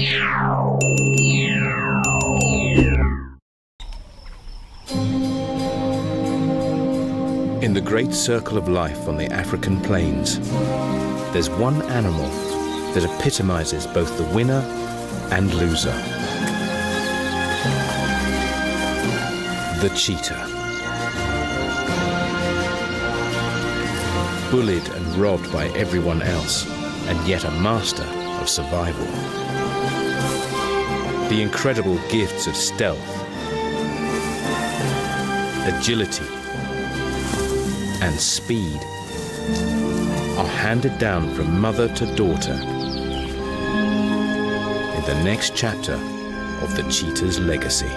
In the great circle of life on the African plains, there's one animal that epitomizes both the winner and loser. The cheetah. Bullied and robbed by everyone else, and yet a master of survival. The incredible gifts of stealth, agility, and speed are handed down from mother to daughter in the next chapter of the cheetah's legacy.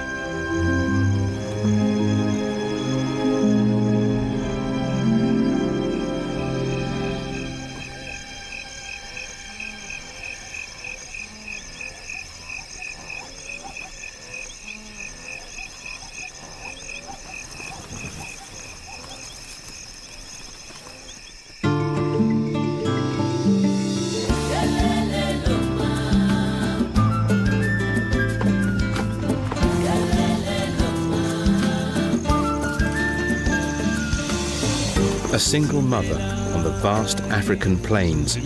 A single mother on the vast African plains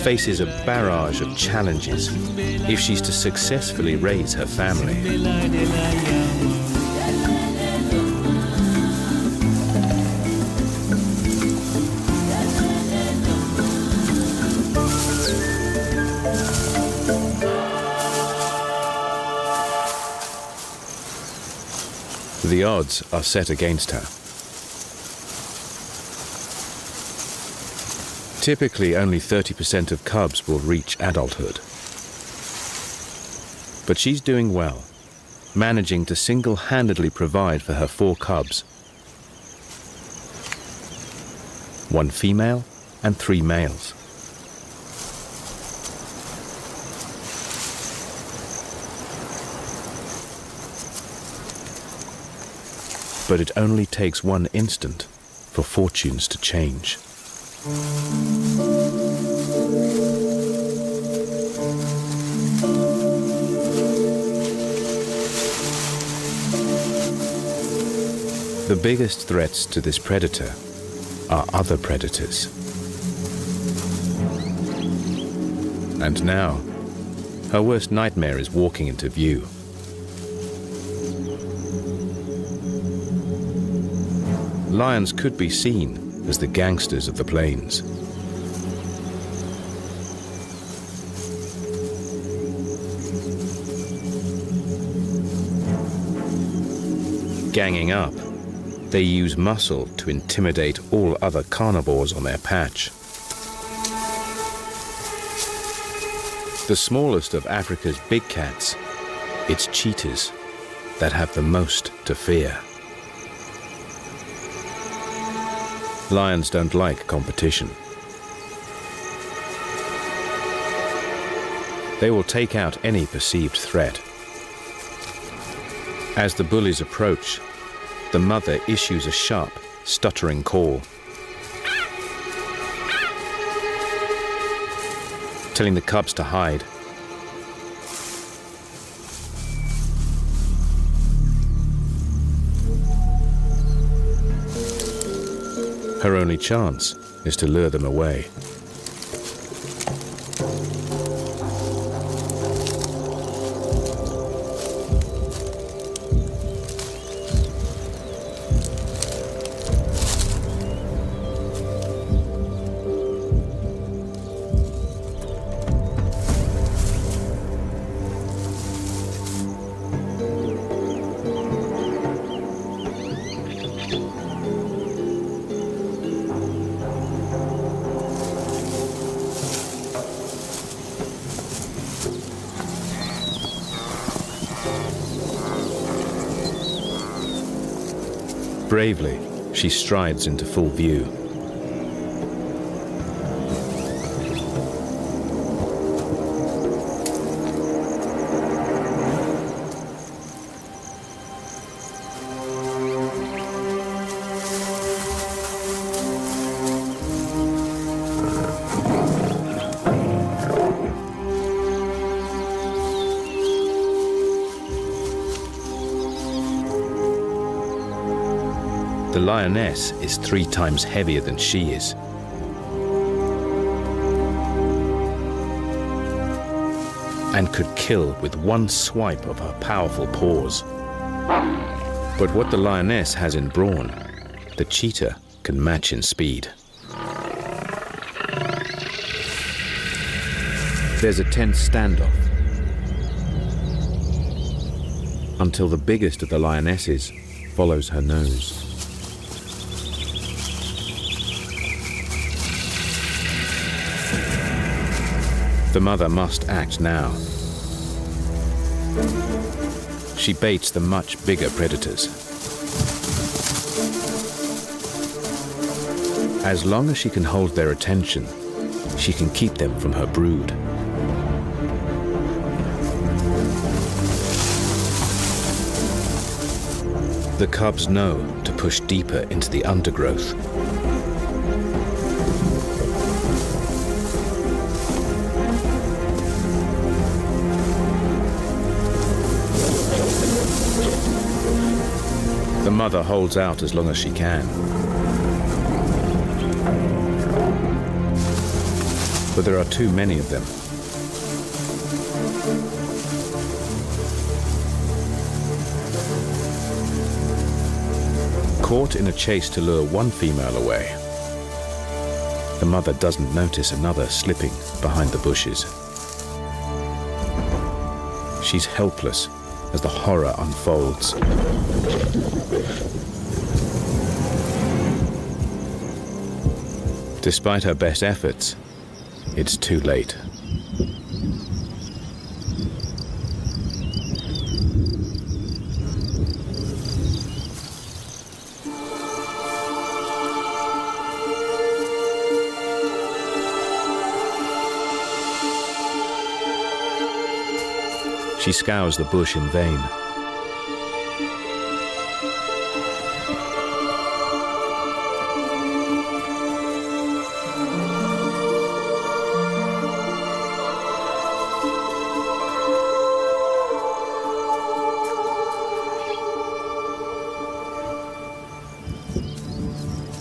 faces a barrage of challenges if she's to successfully raise her family. The odds are set against her. Typically, only 30% of cubs will reach adulthood. But she's doing well, managing to single-handedly provide for her 4 cubs. 1 female and 3 males. But it only takes one instant for fortunes to change. The biggest threats to this predator are other predators. And now, her worst nightmare is walking into view. Lions could be seen as the gangsters of the plains. Ganging up, they use muscle to intimidate all other carnivores on their patch. The smallest of Africa's big cats, it's cheetahs that have the most to fear. Lions don't like competition. They will take out any perceived threat. As the bullies approach, the mother issues a sharp, stuttering call, telling the cubs to hide. Her only chance is to lure them away. Bravely, she strides into full view. the lioness is 3 times heavier than she is. And could kill with one swipe of her powerful paws. But what the lioness has in brawn, the cheetah can match in speed. There's a tense standoff until the biggest of the lionesses follows her nose. The mother must act now. She baits the much bigger predators. As long as she can hold their attention, she can keep them from her brood. The cubs know to push deeper into the undergrowth. The mother holds out as long as she can. But there are too many of them. Caught in a chase to lure one female away, the mother doesn't notice another slipping behind the bushes. She's helpless as the horror unfolds. Despite her best efforts, it's too late. She scours the bush in vain.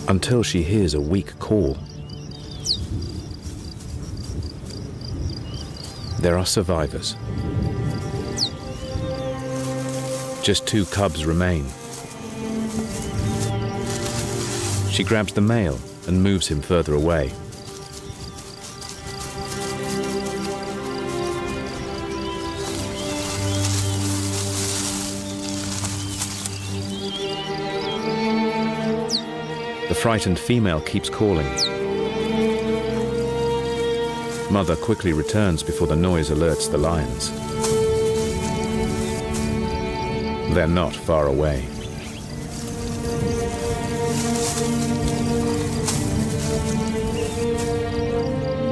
Until she hears a weak call. There are survivors. Just 2 cubs remain. She grabs the male and moves him further away. The frightened female keeps calling. Mother quickly returns before the noise alerts the lions. They're not far away.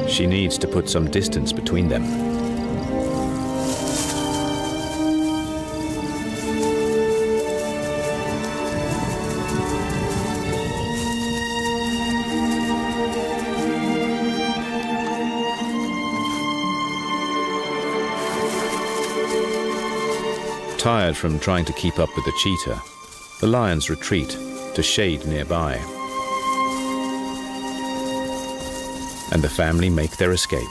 She needs to put some distance between them. Tired from trying to keep up with the cheetah, the lions retreat to shade nearby. And the family make their escape.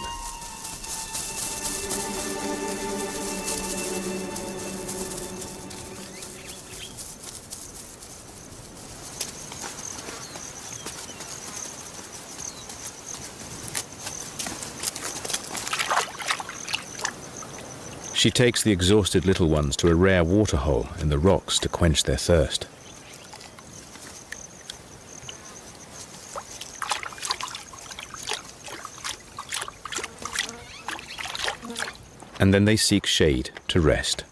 She takes the exhausted little ones to a rare waterhole in the rocks to quench their thirst. And then they seek shade to rest.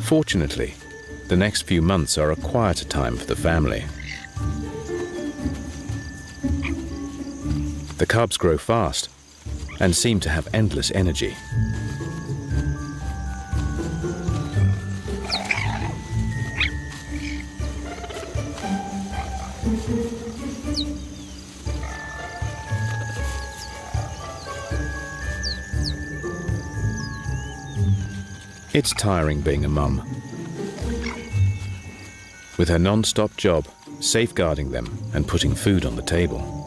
Fortunately, the next few months are a quieter time for the family. cubs grow fast and seem to have endless energy. It's tiring being a mum, with her non-stop job safeguarding them and putting food on the table.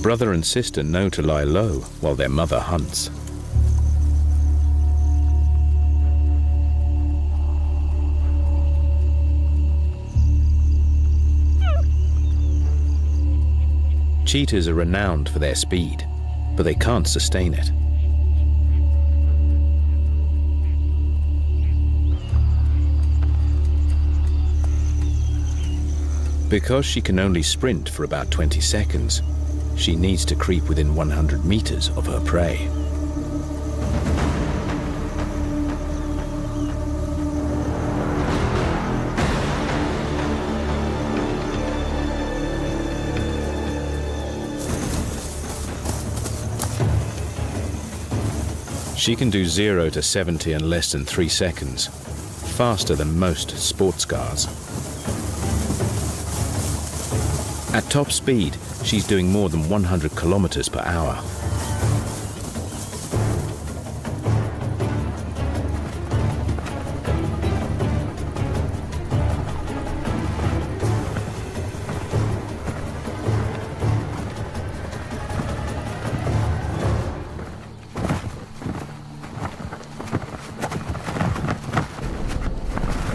Brother and sister know to lie low while their mother hunts. Cheetahs are renowned for their speed, but they can't sustain it. Because she can only sprint for about 20 seconds, she needs to creep within 100 meters of her prey. She can do 0 to 70 in less than 3 seconds, faster than most sports cars. At top speed, she's doing more than 100 kilometers per hour.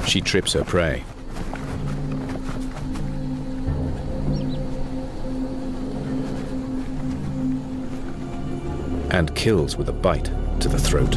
She trips her prey. And kills with a bite to the throat.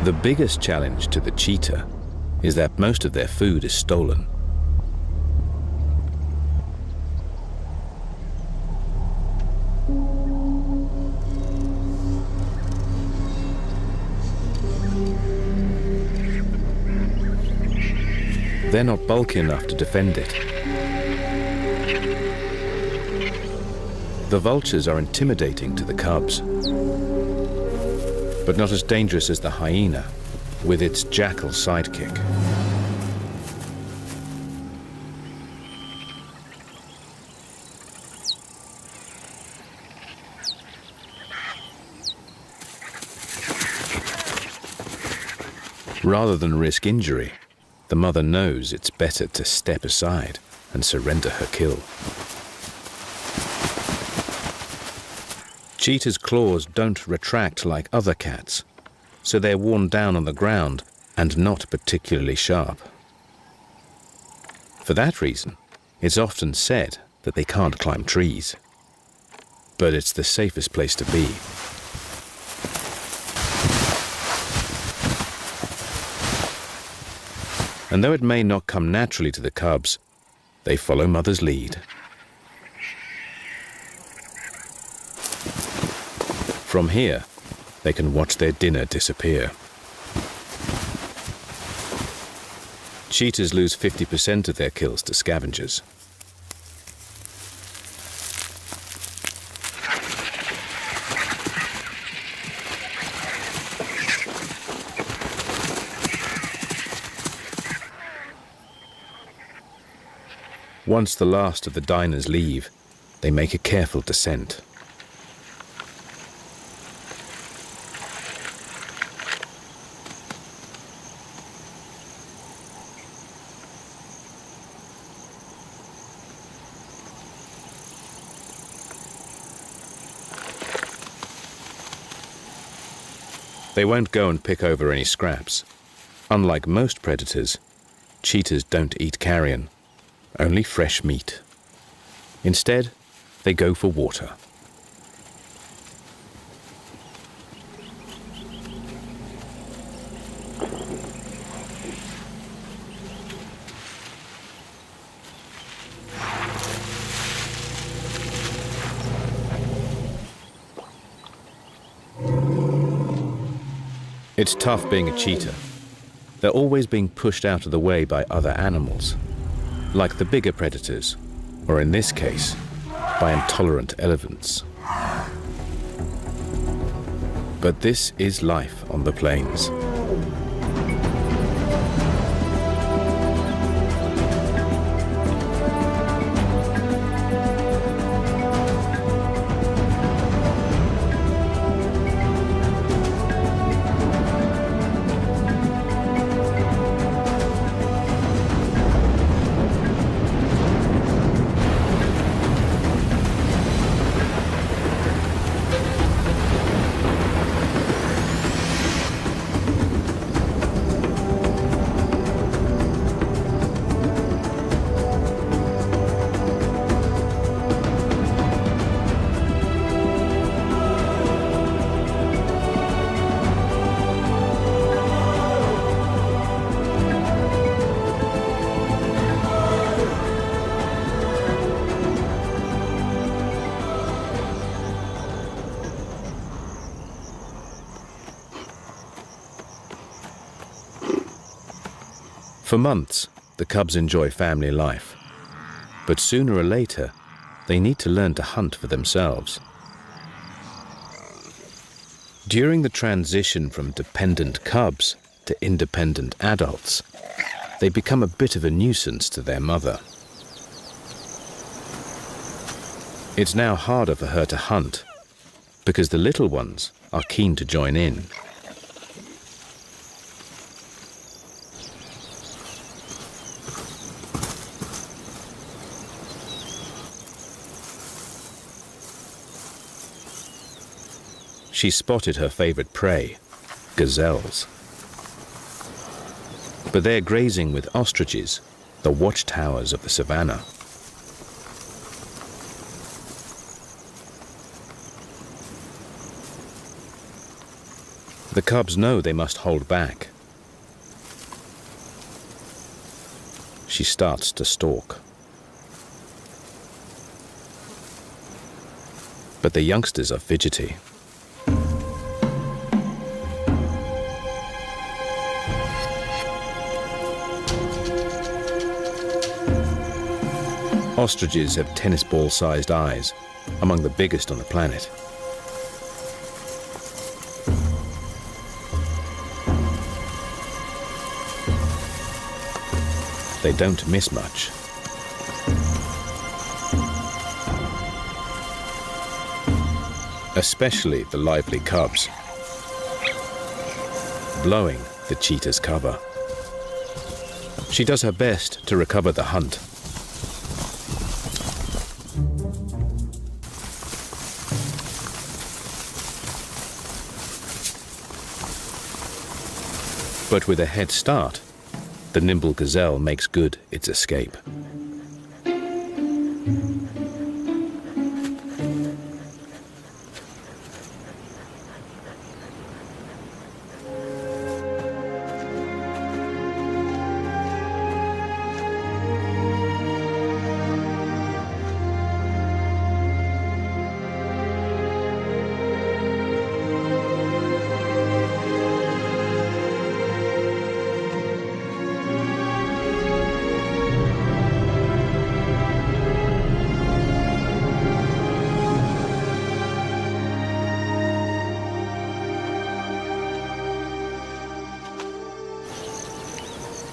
The biggest challenge to the cheetah is that most of their food is stolen. They're not bulky enough to defend it. The vultures are intimidating to the cubs, but not as dangerous as the hyena, with its jackal sidekick. Rather than risk injury, the mother knows it's better to step aside and surrender her kill. Cheetah's claws don't retract like other cats, so they're worn down on the ground and not particularly sharp. For that reason, it's often said that they can't climb trees. But it's the safest place to be. And though it may not come naturally to the cubs, they follow mother's lead. From here, they can watch their dinner disappear. Cheetahs lose 50% of their kills to scavengers. Once the last of the diners leave, they make a careful descent. They won't go and pick over any scraps. Unlike most predators, cheetahs don't eat carrion, only fresh meat. Instead, they go for water. It's tough being a cheetah. They're always being pushed out of the way by other animals, like the bigger predators, or in this case, by intolerant elephants. But this is life on the plains. For months, the cubs enjoy family life. But sooner or later, they need to learn to hunt for themselves. During the transition from dependent cubs to independent adults, they become a bit of a nuisance to their mother. It's now harder for her to hunt because the little ones are keen to join in. She spotted her favorite prey, gazelles. But they're grazing with ostriches, the watchtowers of the savannah. The cubs know they must hold back. She starts to stalk. But the youngsters are fidgety. Ostriches have tennis ball-sized eyes, among the biggest on the planet. They don't miss much. Especially the lively cubs, blowing the cheetah's cover. She does her best to recover the hunt. But with a head start, the nimble gazelle makes good its escape.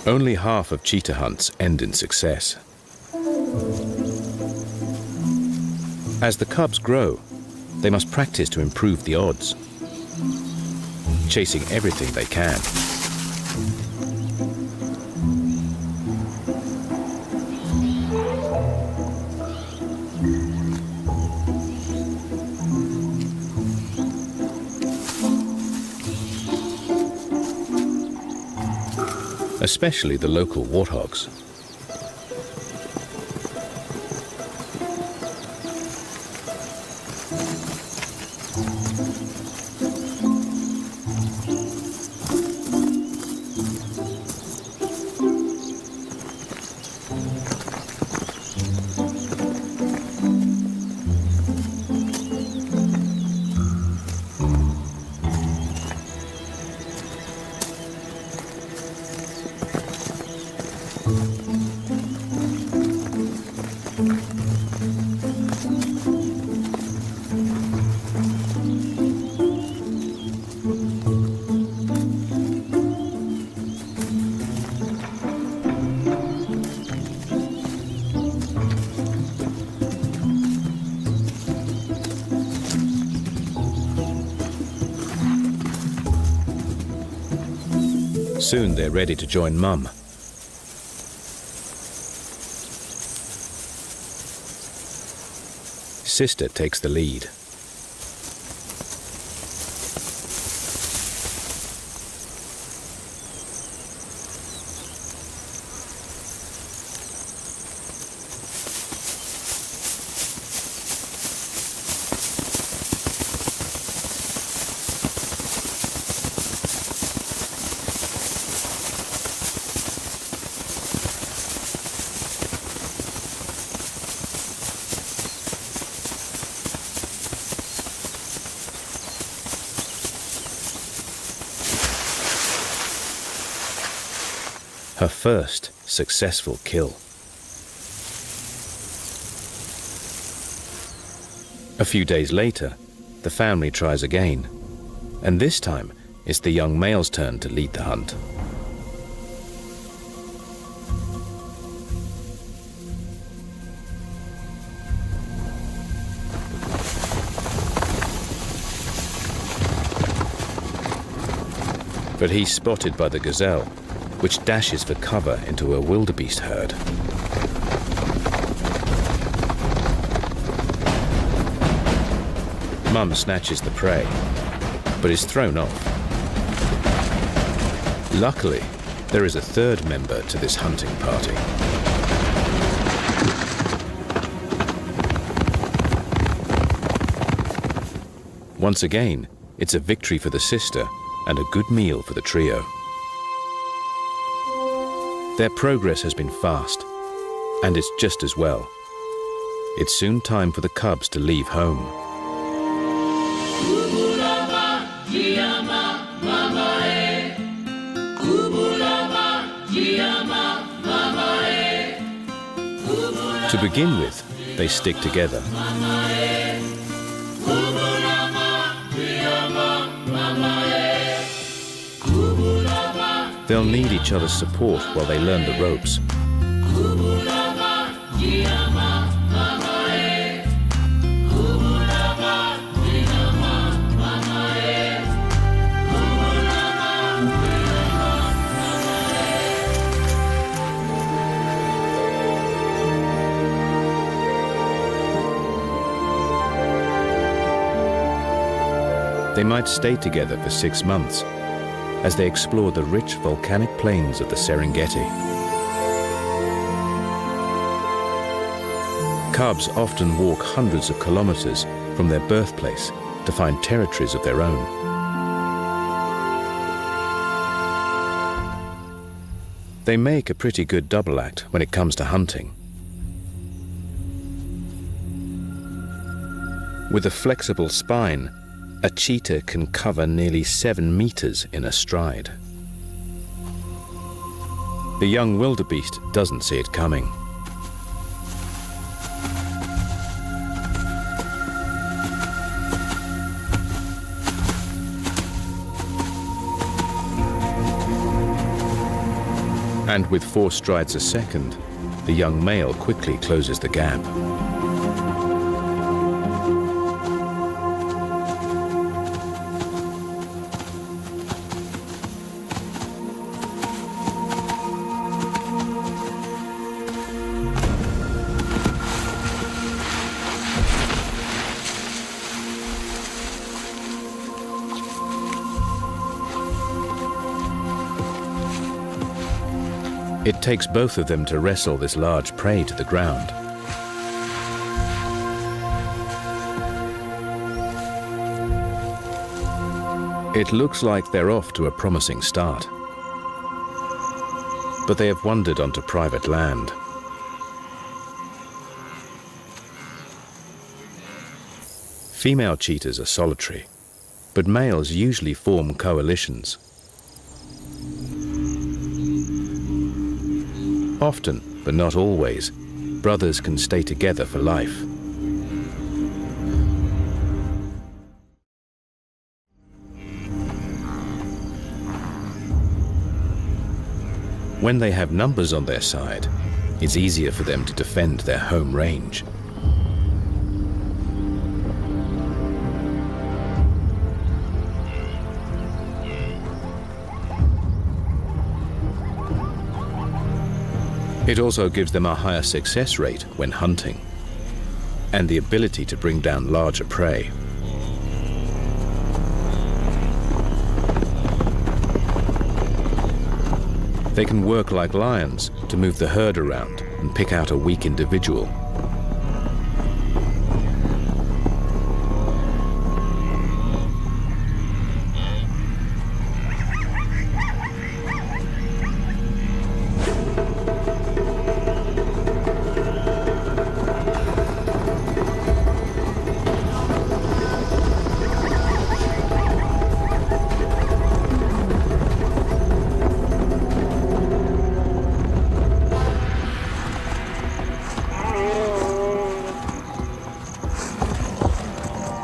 Only half of cheetah hunts end in success. As the cubs grow, they must practice to improve the odds, chasing everything they can. Especially the local warthogs. Soon they're ready to join Mum. Sister takes the lead. Her first successful kill. A few days later, the family tries again, and this time it's the young male's turn to lead the hunt. But he's spotted by the gazelle, which dashes for cover into a wildebeest herd. Mum snatches the prey, but is thrown off. Luckily, there is a third member to this hunting party. Once again, it's a victory for the sister and a good meal for the trio. Their progress has been fast, and it's just as well. It's soon time for the cubs to leave home. To begin with, they stick together. They'll need each other's support while they learn the ropes. They might stay together for 6 months, as they explore the rich volcanic plains of the Serengeti. Cubs often walk hundreds of kilometers from their birthplace to find territories of their own. They make a pretty good double act when it comes to hunting. With a flexible spine, a cheetah can cover nearly 7 meters in a stride. The young wildebeest doesn't see it coming. And with 4 strides a second, the young male quickly closes the gap. It takes both of them to wrestle this large prey to the ground. It looks like they're off to a promising start. But they have wandered onto private land. Female cheetahs are solitary, but males usually form coalitions. Often, but not always, brothers can stay together for life. When they have numbers on their side, it's easier for them to defend their home range. It also gives them a higher success rate when hunting, and the ability to bring down larger prey. They can work like lions to move the herd around and pick out a weak individual.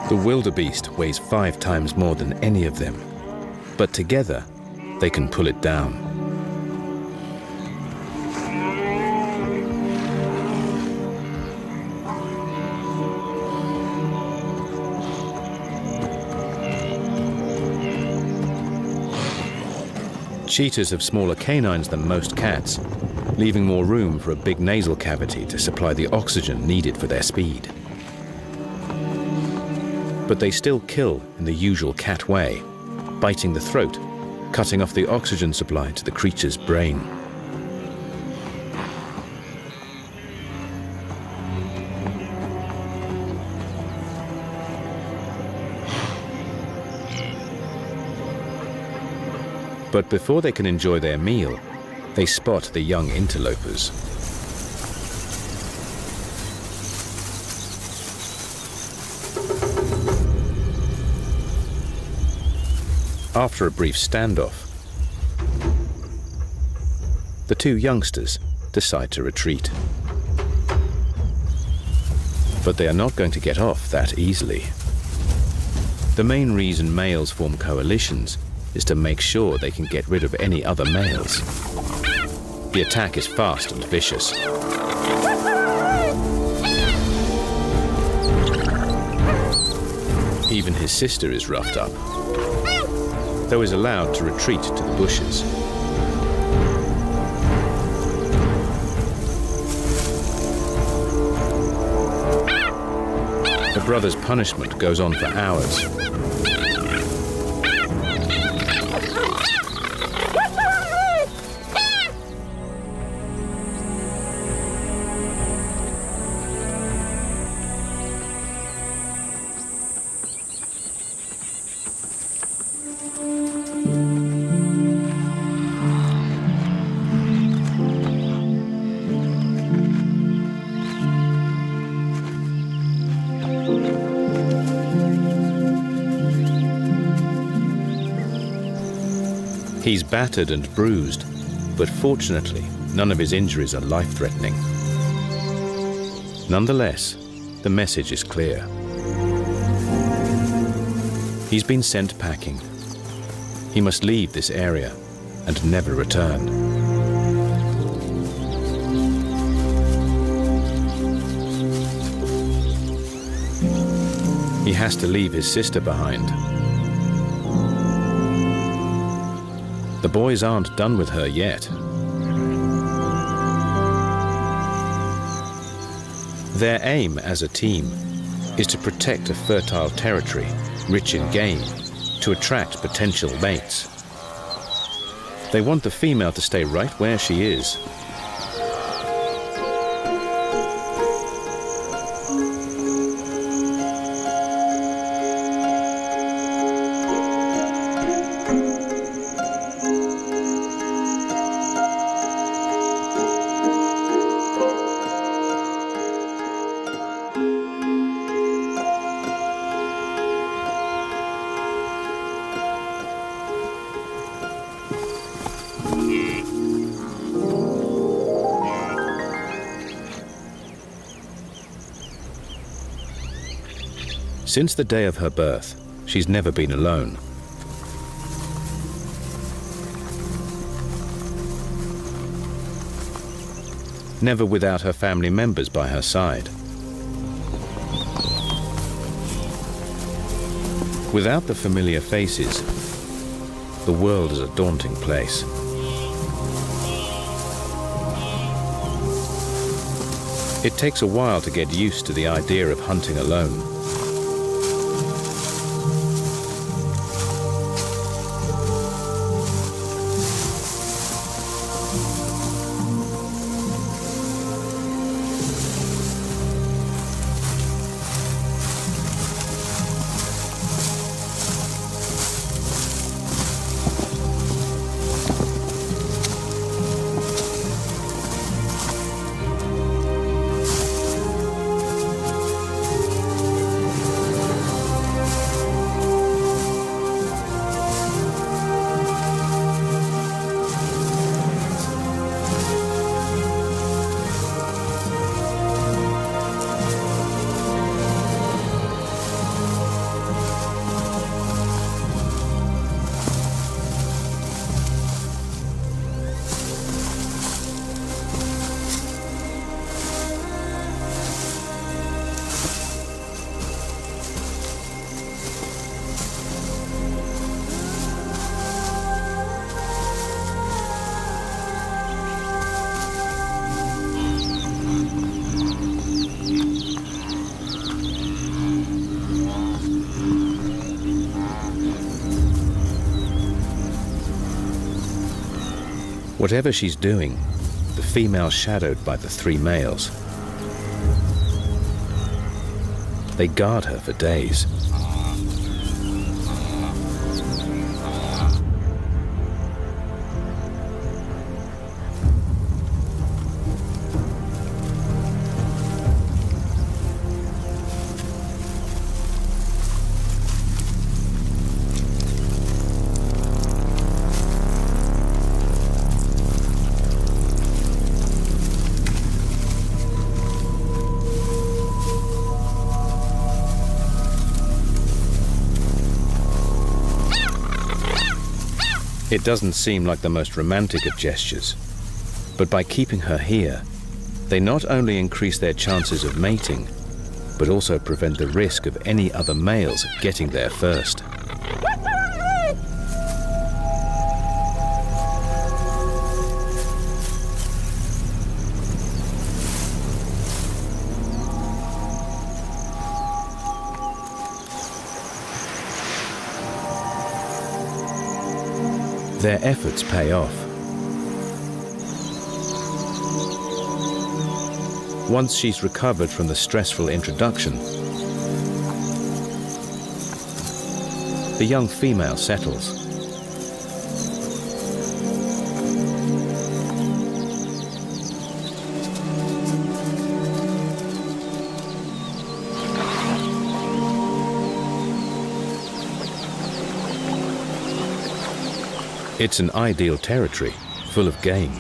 The wildebeest weighs 5 times more than any of them, but together they can pull it down. Cheetahs have smaller canines than most cats, leaving more room for a big nasal cavity to supply the oxygen needed for their speed. But they still kill in the usual cat way, biting the throat, cutting off the oxygen supply to the creature's brain. But before they can enjoy their meal, they spot the young interlopers. After a brief standoff, the two youngsters decide to retreat. But they are not going to get off that easily. The main reason males form coalitions is to make sure they can get rid of any other males. The attack is fast and vicious. Even his sister is roughed up, though is allowed to retreat to the bushes. The brother's punishment goes on for hours. He's battered and bruised, but fortunately, none of his injuries are life-threatening. Nonetheless, the message is clear. He's been sent packing. He must leave this area and never return. He has to leave his sister behind. The boys aren't done with her yet. Their aim as a team is to protect a fertile territory, rich in game, to attract potential mates. They want the female to stay right where she is. Since the day of her birth, she's never been alone. Never without her family members by her side. Without the familiar faces, the world is a daunting place. It takes a while to get used to the idea of hunting alone. Whatever she's doing, the female's shadowed by the three males. They guard her for days. It doesn't seem like the most romantic of gestures, but by keeping her here, they not only increase their chances of mating, but also prevent the risk of any other males getting there first. Their efforts pay off. Once she's recovered from the stressful introduction, the young female settles. It's an ideal territory, full of game.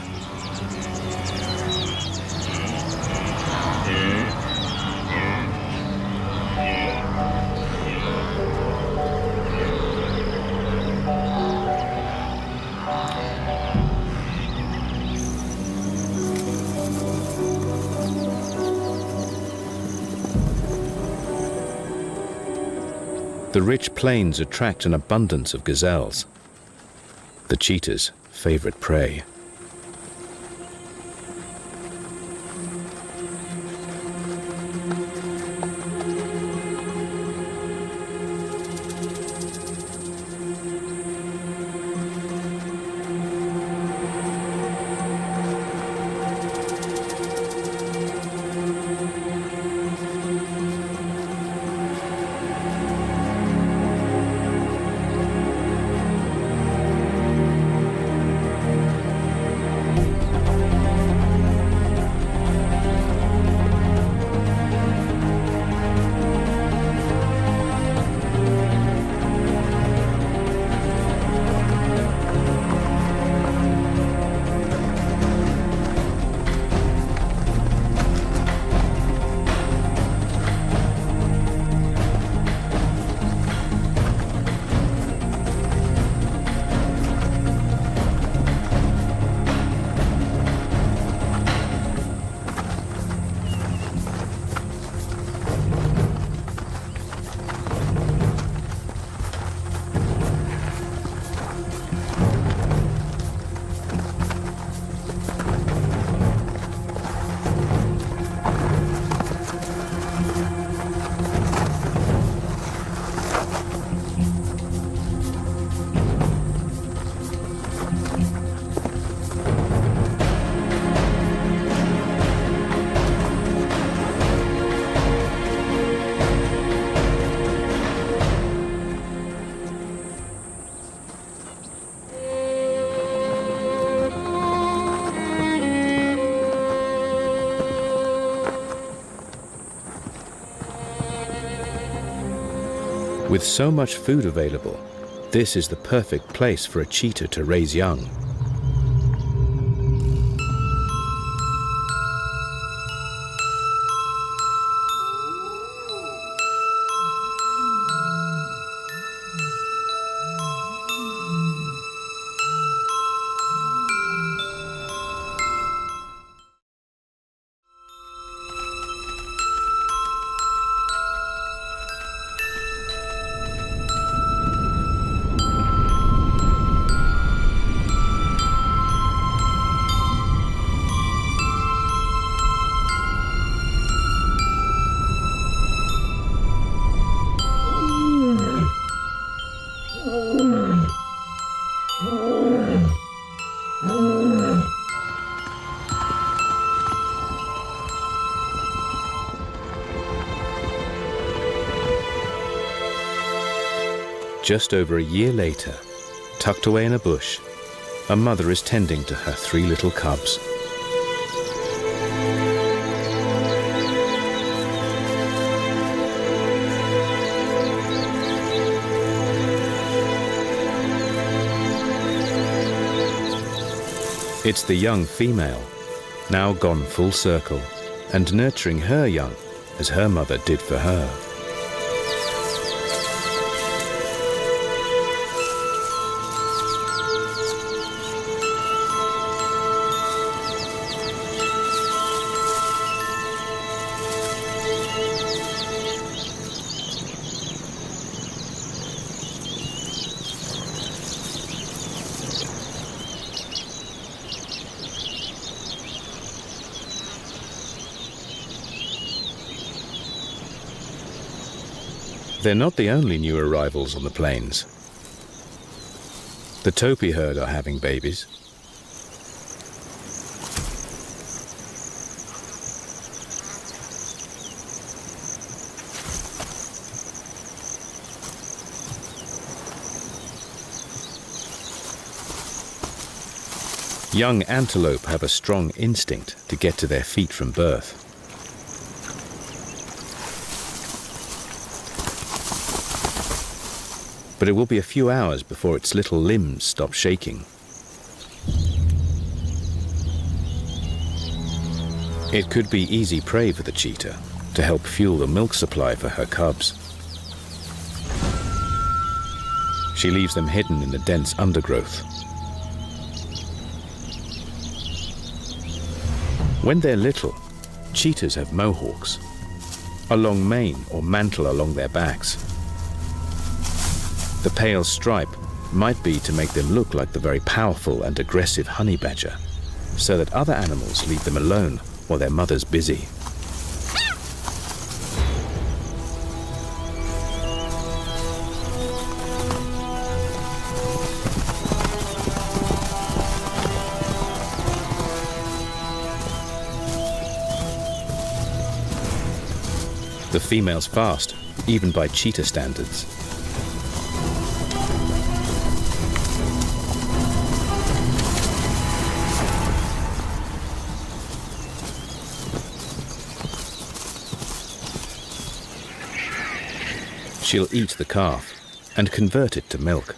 The rich plains attract an abundance of gazelles, the cheetah's favorite prey. With so much food available, this is the perfect place for a cheetah to raise young. Just over a year later, tucked away in a bush, a mother is tending to her 3 little cubs. It's the young female, now gone full circle, and nurturing her young as her mother did for her. They're not the only new arrivals on the plains. The topi herd are having babies. Young antelope have a strong instinct to get to their feet from birth. But it will be a few hours before its little limbs stop shaking. It could be easy prey for the cheetah to help fuel the milk supply for her cubs. She leaves them hidden in the dense undergrowth. When they're little, cheetahs have mohawks, a long mane or mantle along their backs. The pale stripe might be to make them look like the very powerful and aggressive honey badger, so that other animals leave them alone while their mother's busy. The female's fast, even by cheetah standards. She'll eat the calf and convert it to milk.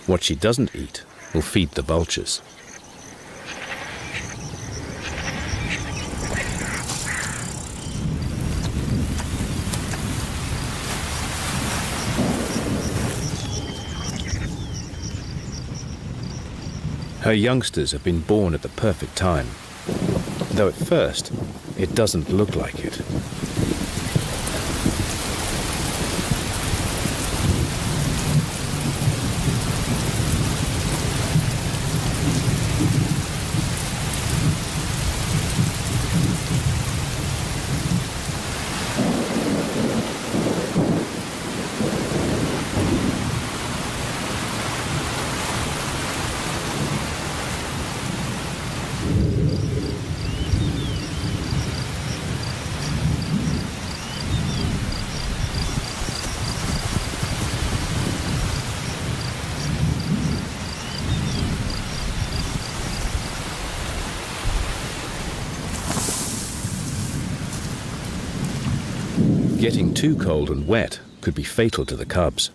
What she doesn't eat will feed the vultures. Her youngsters have been born at the perfect time, though at first it doesn't look like it. Getting too cold and wet could be fatal to the cubs.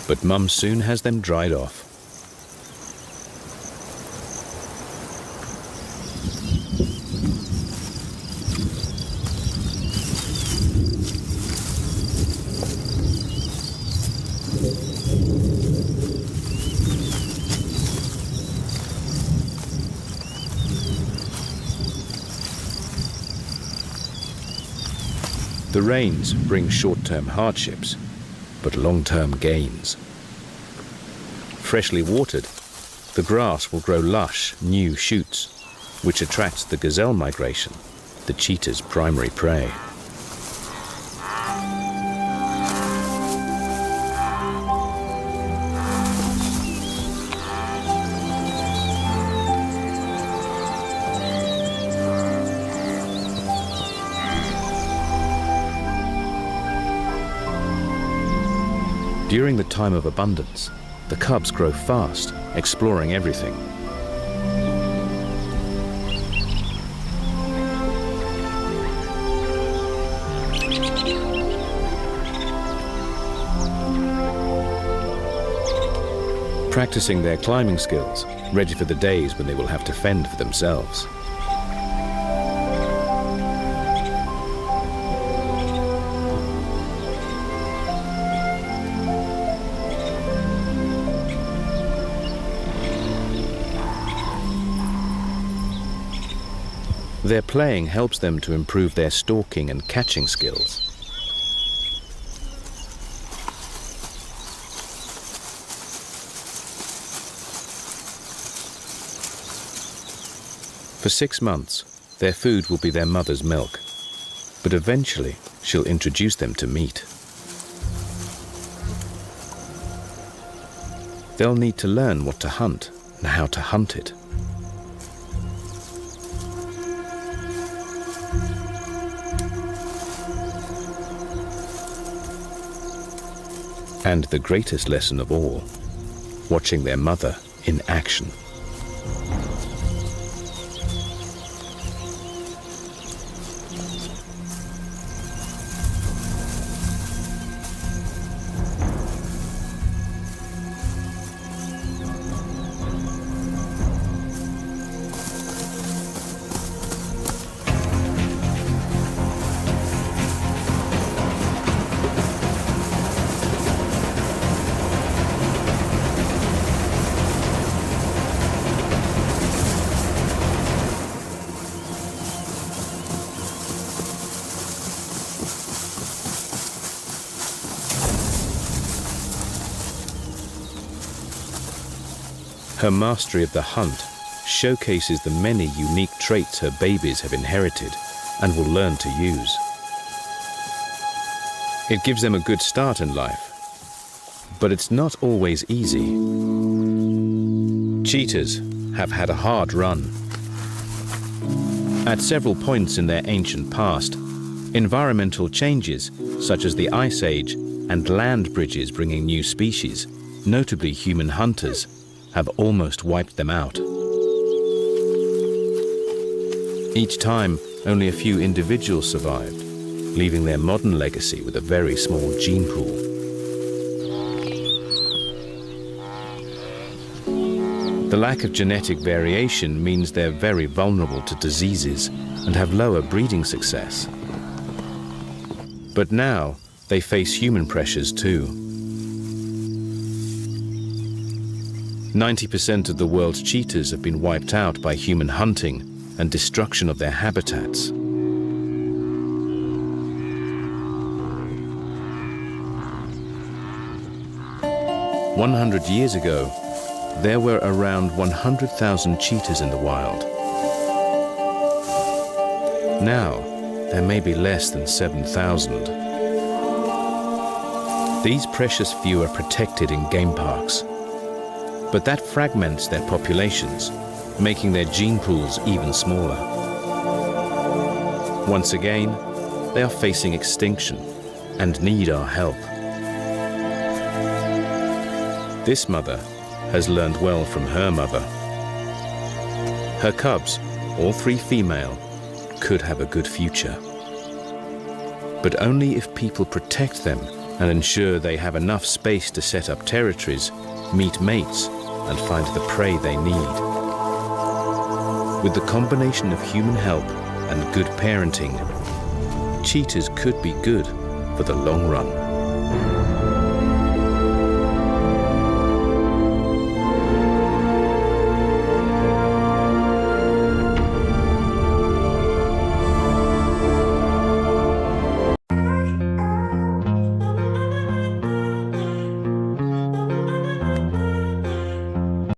But Mum soon has them dried off. The rains bring short-term hardships, but long-term gains. Freshly watered, the grass will grow lush, new shoots, which attracts the gazelle migration, the cheetah's primary prey. During the time of abundance, the cubs grow fast, exploring everything. Practicing their climbing skills, ready for the days when they will have to fend for themselves. Their playing helps them to improve their stalking and catching skills. For 6 months, their food will be their mother's milk, but eventually she'll introduce them to meat. They'll need to learn what to hunt and how to hunt it. And the greatest lesson of all, watching their mother in action. Her mastery of the hunt showcases the many unique traits her babies have inherited and will learn to use. It gives them a good start in life, but it's not always easy. Cheetahs have had a hard run. At several points in their ancient past, environmental changes such as the Ice Age and land bridges bringing new species, notably human hunters, have almost wiped them out. Each time, only a few individuals survived, leaving their modern legacy with a very small gene pool. The lack of genetic variation means they're very vulnerable to diseases and have lower breeding success. But now, they face human pressures too. 90% of the world's cheetahs have been wiped out by human hunting and destruction of their habitats. "100 years ago, there were around 100,000 cheetahs in the wild. Now, there may be less than 7,000. These precious few are protected in game parks, but that fragments their populations, making their gene pools even smaller. Once again, they are facing extinction and need our help. This mother has learned well from her mother. Her cubs, all 3 female, could have a good future. But only if people protect them and ensure they have enough space to set up territories, meet mates, and find the prey they need. With the combination of human help and good parenting, cheetahs could be good for the long run.